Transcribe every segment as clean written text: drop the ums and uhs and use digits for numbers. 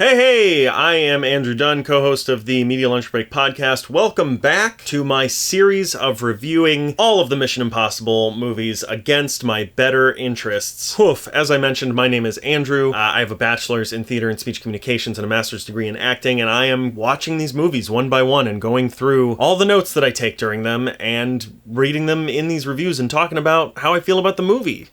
Hey, I am Andrew Dunn, co-host of the Media Lunch Break podcast. Welcome back to my series of reviewing all of the Mission Impossible movies against my better interests. Woof. As I mentioned, my name is Andrew. I have a bachelor's in theater and speech communications and a master's degree in acting, and I am watching these movies one by one and going through all the notes that I take during them and reading them in these reviews and talking about how I feel about the movie.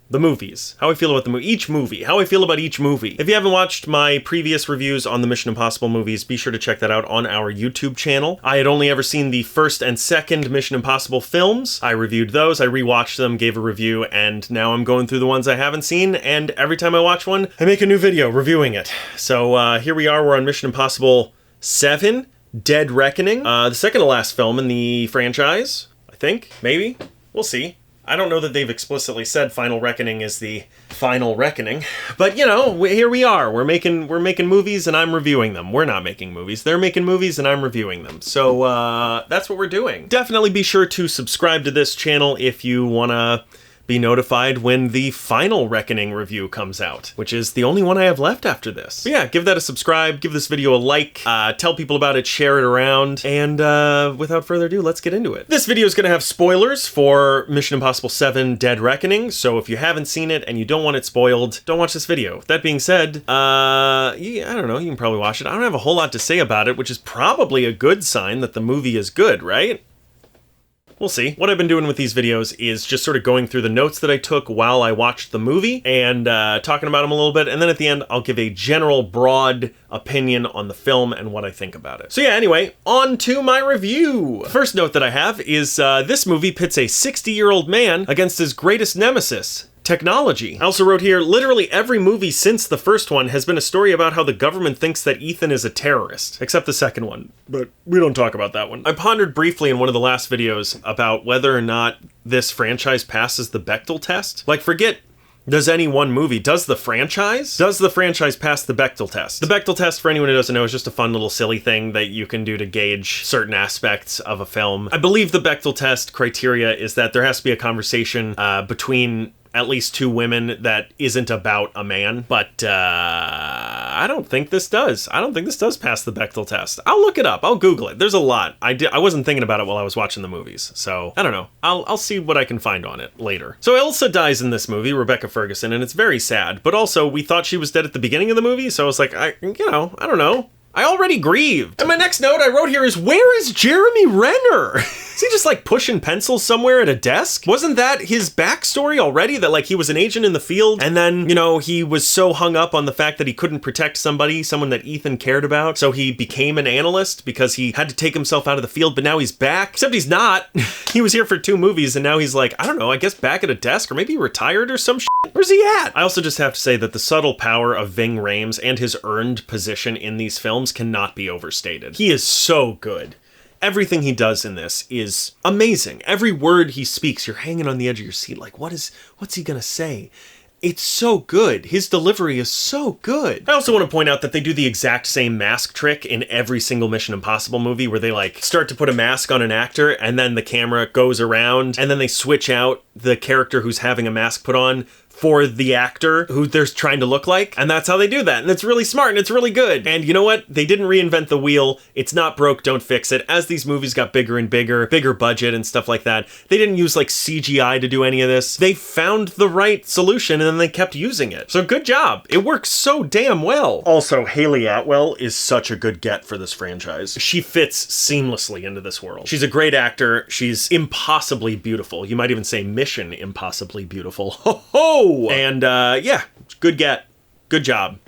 The movies. How I feel about each movie. How I feel about each movie. If you haven't watched my previous reviews on the Mission Impossible movies, be sure to check that out on our YouTube channel. I had only ever seen the first and second Mission Impossible films. I reviewed those, I rewatched them, gave a review, and now I'm going through the ones I haven't seen, and every time I watch one, I make a new video reviewing it. So here we are, we're on Mission Impossible 7, Dead Reckoning. The second to last film in the franchise, I think, maybe. We'll see. I don't know that they've explicitly said Final Reckoning is the final reckoning, but you know, here we are. We're making movies and I'm reviewing them. We're not making movies. They're making movies and I'm reviewing them. So that's what we're doing. Definitely be sure to subscribe to this channel if you want to be notified when the Final Reckoning review comes out, which is the only one I have left after this. But yeah, give that a subscribe, give this video a like, tell people about it, share it around, and without further ado, let's get into it. This video is going to have spoilers for Mission Impossible 7 Dead Reckoning, so if you haven't seen it and you don't want it spoiled, don't watch this video. That being said, I don't know, you can probably watch it. I don't have a whole lot to say about it, which is probably a good sign that the movie is good, right? We'll see. What I've been doing with these videos is just sort of going through the notes that I took while I watched the movie and talking about them a little bit, and then at the end I'll give a general broad opinion on the film and what I think about it. So yeah, anyway, on to my review. First note that I have is this movie pits a 60-year-old man against his greatest nemesis, technology. I also wrote here, literally every movie since the first one has been a story about how the government thinks that Ethan is a terrorist, except the second one, but we don't talk about that one. I pondered briefly in one of the last videos about whether or not this franchise passes the Bechdel test. Like, forget does any one movie, does the franchise pass the Bechdel test? The Bechdel test, for anyone who doesn't know, is just a fun little silly thing that you can do to gauge certain aspects of a film. I believe the Bechdel test criteria is that there has to be a conversation between at least two women that isn't about a man, but I don't think this does. I don't think this does pass the Bechdel test. I'll look it up. I'll Google it. There's a lot. I wasn't thinking about it while I was watching the movies, so I don't know. I'll see what I can find on it later. So Elsa dies in this movie, Rebecca Ferguson, and it's very sad, but also we thought she was dead at the beginning of the movie, so I was like, I don't know. I already grieved. And my next note I wrote here is, where is Jeremy Renner? Is he just like pushing pencils somewhere at a desk? Wasn't that his backstory already? That like he was an agent in the field and then, you know, he was so hung up on the fact that he couldn't protect someone that Ethan cared about. So he became an analyst because he had to take himself out of the field, but now he's back. Except he's not. He was here for 2 movies and now he's like, I don't know, I guess back at a desk or maybe retired or some shit. Where's he at? I also just have to say that the subtle power of Ving Rhames and his earned position in these films cannot be overstated. He is so good. Everything he does in this is amazing. Every word he speaks, you're hanging on the edge of your seat like, what's he gonna say? It's so good. His delivery is so good. I also want to point out that they do the exact same mask trick in every single Mission Impossible movie where they like start to put a mask on an actor and then the camera goes around and then they switch out the character who's having a mask put on for the actor who they're trying to look like. And that's how they do that. And it's really smart and it's really good. And you know what? They didn't reinvent the wheel. It's not broke, don't fix it. As these movies got bigger and bigger budget and stuff like that, they didn't use like CGI to do any of this. They found the right solution and then they kept using it. So good job. It works so damn well. Also, Haley Atwell is such a good get for this franchise. She fits seamlessly into this world. She's a great actor. She's impossibly beautiful. You might even say Mission Impossibly beautiful. Ho ho! And yeah, good get. Good job.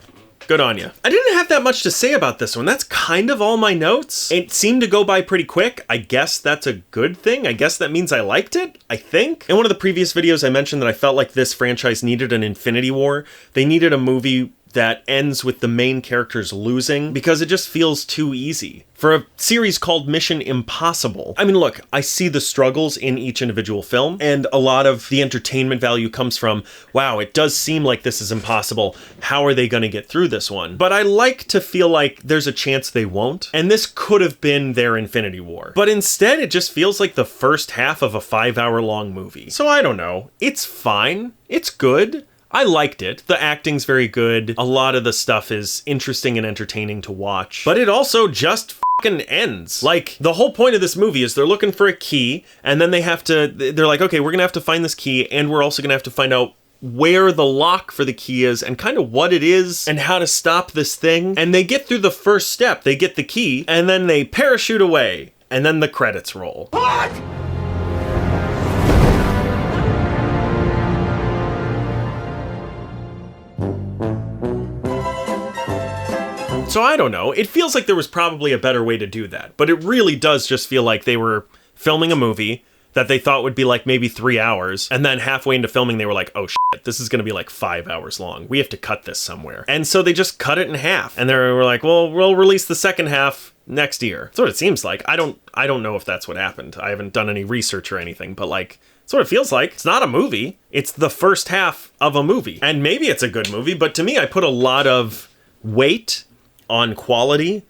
Good on you. I didn't have that much to say about this one. That's kind of all my notes. It seemed to go by pretty quick. I guess that's a good thing. I guess that means I liked it, I think. In one of the previous videos, I mentioned that I felt like this franchise needed an Infinity War. They needed a movie that ends with the main characters losing because it just feels too easy. For a series called Mission Impossible, I mean, look, I see the struggles in each individual film, and a lot of the entertainment value comes from, wow, it does seem like this is impossible. How are they going to get through this one? But I like to feel like there's a chance they won't, and this could have been their Infinity War. But instead, it just feels like the first half of a 5-hour-long movie. So I don't know. It's fine. It's good. I liked it. The acting's very good. A lot of the stuff is interesting and entertaining to watch. But it also just fucking ends. Like, the whole point of this movie is they're looking for a key, and then they're like, okay, we're gonna have to find this key, and we're also gonna have to find out where the lock for the key is and kind of what it is and how to stop this thing. And they get through the first step. They get the key, and then they parachute away, and then the credits roll. What? So I don't know. It feels like there was probably a better way to do that, but it really does just feel like they were filming a movie that they thought would be like maybe 3 hours, and then halfway into filming they were like, oh shit, this is gonna be like 5 hours long. We have to cut this somewhere. And so they just cut it in half, and they were like, well, we'll release the second half next year. That's what it seems like. I don't know if that's what happened. I haven't done any research or anything, but like, that's what it feels like. It's not a movie. It's the first half of a movie. And maybe it's a good movie, but to me, I put a lot of weight on quality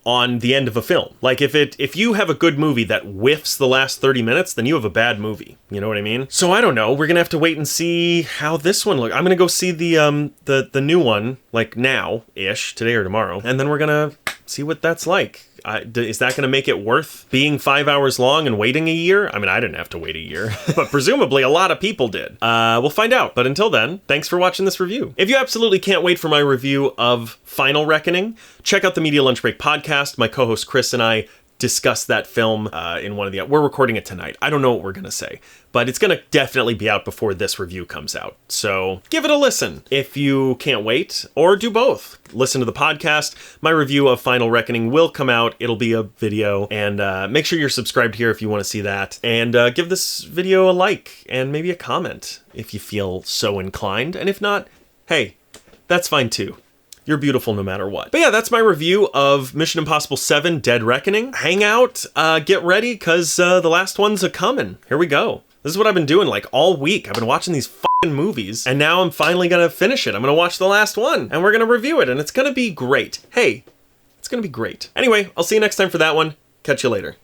on the end of a film. Like, if you have a good movie that whiffs the last 30 minutes, then you have a bad movie. You know what I mean? So I don't know. We're gonna have to wait and see how this one looks. I'm gonna go see the new one, like now-ish, today or tomorrow, and then we're gonna see what that's like. Is that going to make it worth being 5 hours long and waiting a year? I mean, I didn't have to wait a year, but presumably a lot of people did. We'll find out. But until then, thanks for watching this review. If you absolutely can't wait for my review of Final Reckoning, check out the Media Lunch Break podcast. My co-host Chris and I discuss that film in one of the... We're recording it tonight. I don't know what we're going to say, but it's going to definitely be out before this review comes out. So give it a listen if you can't wait, or do both. Listen to the podcast. My review of Final Reckoning will come out. It'll be a video, and make sure you're subscribed here if you want to see that. And give this video a like and maybe a comment if you feel so inclined. And if not, hey, that's fine too. You're beautiful no matter what. But yeah, that's my review of Mission Impossible 7 Dead Reckoning. Hang out, get ready, because the last one's a-coming. Here we go. This is what I've been doing like all week. I've been watching these fucking movies, and now I'm finally gonna finish it. I'm gonna watch the last one, and we're gonna review it, and it's gonna be great. Hey, it's gonna be great. Anyway, I'll see you next time for that one. Catch you later.